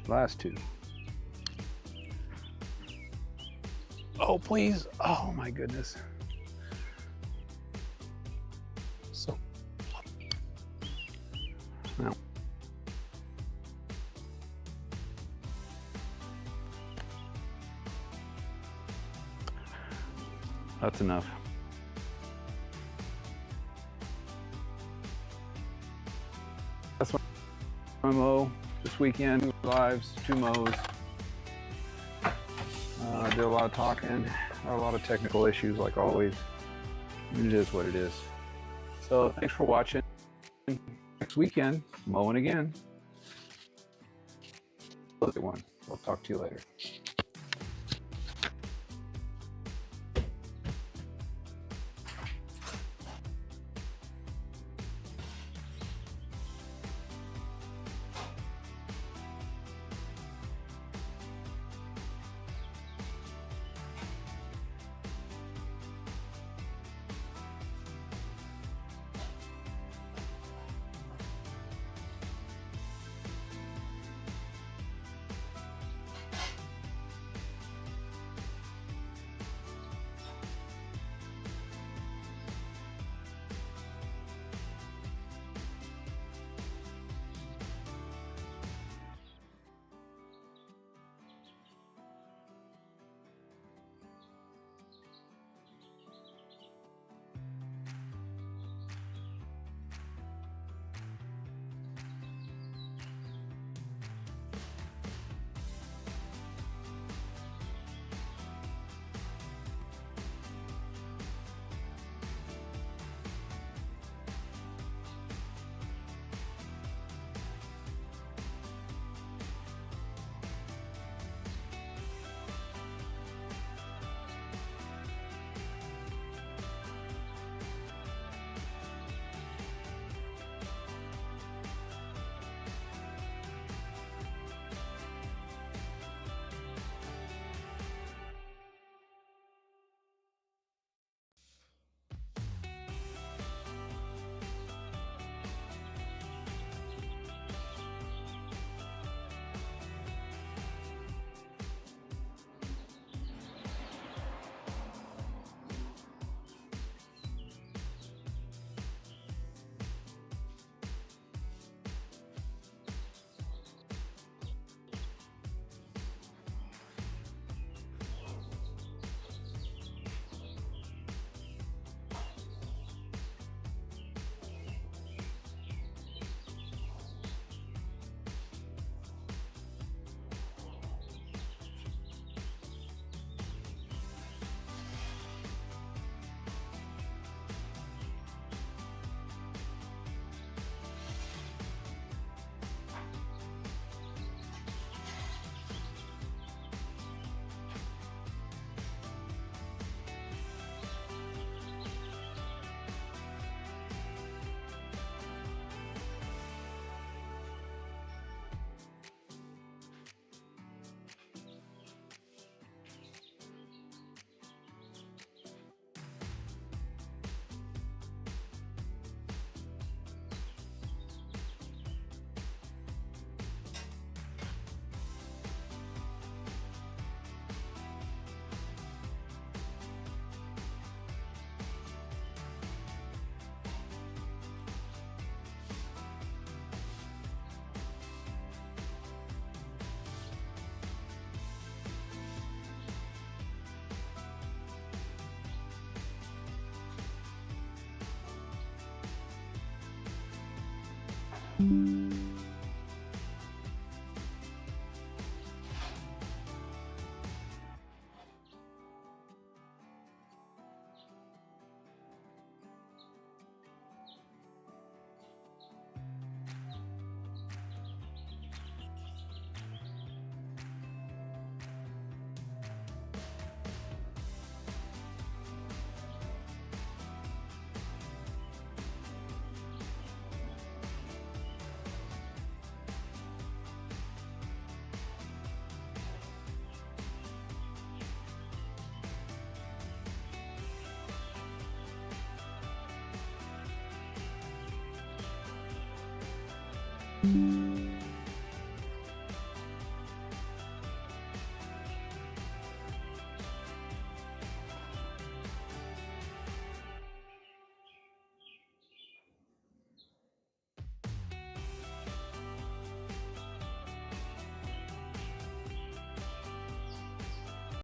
Last two. Oh, please. Oh my goodness. So now that's enough. That's my mow. This weekend, 2 lives, 2 mows. Did a lot of talking, a lot of technical issues like always. It is what it is. So thanks for watching. Next weekend, mowing again. Good one. We'll talk to you later. you